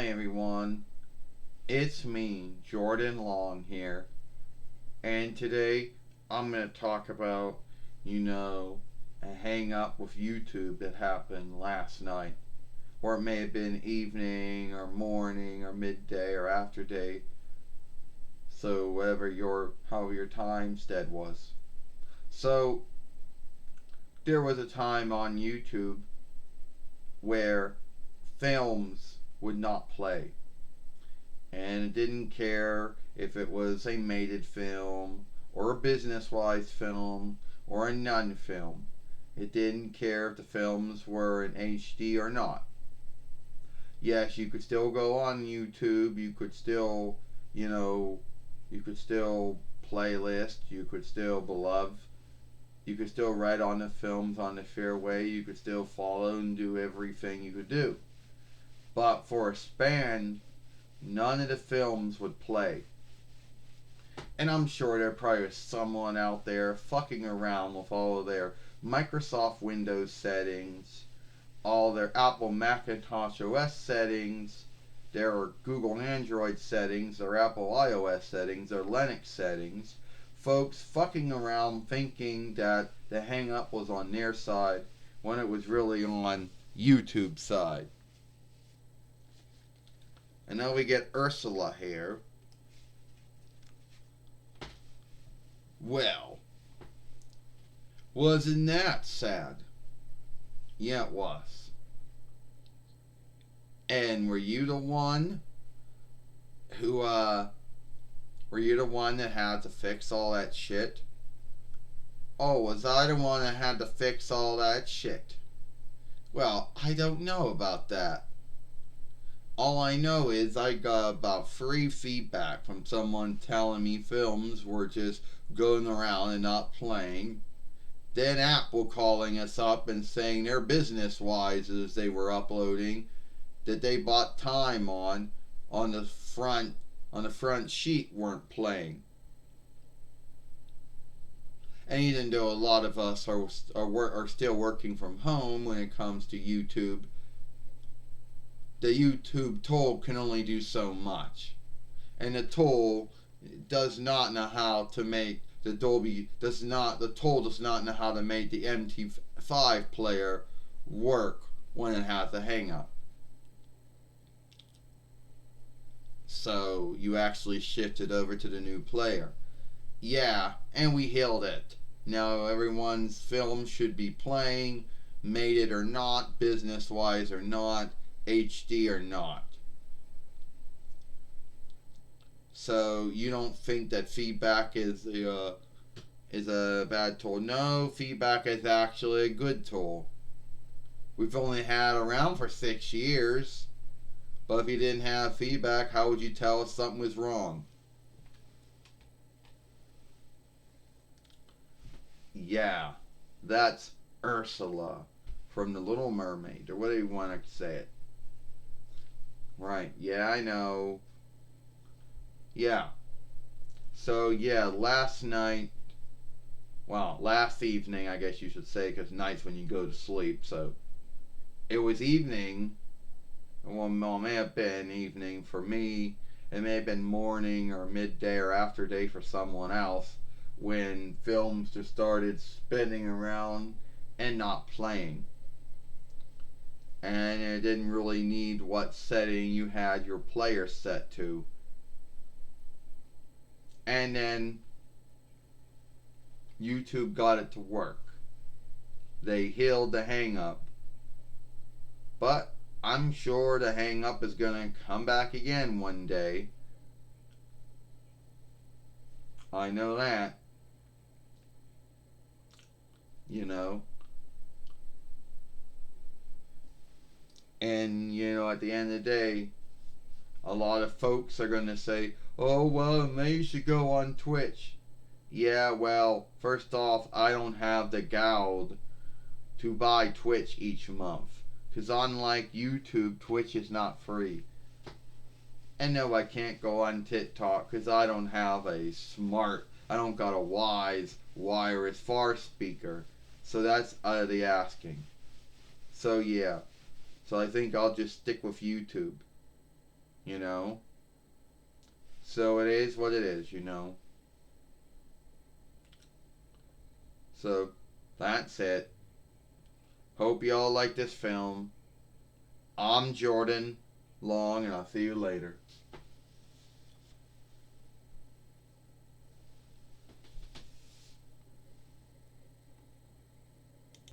Hi everyone, it's me, Jordan Long here, and today I'm going to talk about, a hang up with YouTube that happened last night, or it may have been evening or morning or midday or after day, so however your time stead was. So there was a time on YouTube where films would not play, and it didn't care if it was a mated film or a business wise film or a nun film. It didn't care if the films were in HD or not. Yes, you could still go on YouTube, you could still, you know, you could still playlist, you could still beloved, you could still write on the films on the fairway, you could still follow and do everything you could do. But for a span, none of the films would play. And I'm sure there probably was someone out there fucking around with all of their Microsoft Windows settings, all their Apple Macintosh OS settings, their Google Android settings, their Apple iOS settings, their Linux settings. Folks fucking around thinking that the hang up was on their side when it was really on YouTube's side. And now we get Ursula here. Well, wasn't that sad? Yeah, it was. And were you the one who, were you the one that had to fix all that shit? Oh, was I the one that had to fix all that shit? Well, I don't know about that. All I know is I got about free feedback from someone telling me films were just going around and not playing. Then Apple calling us up and saying their business wise as they were uploading that they bought time on the front sheet weren't playing. And even though a lot of us are still working from home when it comes to YouTube, the YouTube tool can only do so much. And the tool does not know how to make the tool does not know how to make the MT5 player work when it has a hang up. So you actually shifted over to the new player. Yeah, and we healed it. Now everyone's film should be playing, mated or not, business wise or not, HD or not. So you don't think that feedback is a bad tool? No, feedback is actually a good tool. We've only had around for 6 years, but if you didn't have feedback, how would you tell if something was wrong? Yeah, that's Ursula from The Little Mermaid, or whatever you want to say it. Right, yeah, I know. Yeah. So, yeah, last evening, I guess you should say, because night's when you go to sleep, so it was evening. Well, it may have been evening for me. It may have been morning or midday or after day for someone else when films just started spinning around and not playing. And it didn't really need what setting you had your player set to. And then YouTube got it to work. They healed the hang up. But I'm sure the hang up is going to come back again one day. I know that. You know. And, at the end of the day, a lot of folks are going to say, oh, well, maybe you should go on Twitch. Yeah, well, first off, I don't have the gold to buy Twitch each month. Because unlike YouTube, Twitch is not free. And no, I can't go on TikTok because I don't got a wise wireless far speaker. So that's out of the asking. So yeah. So I think I'll just stick with YouTube. you know. So it is what it is, you know. So that's it. Hope y'all like this film. I'm Jordan Long, and I'll see you later.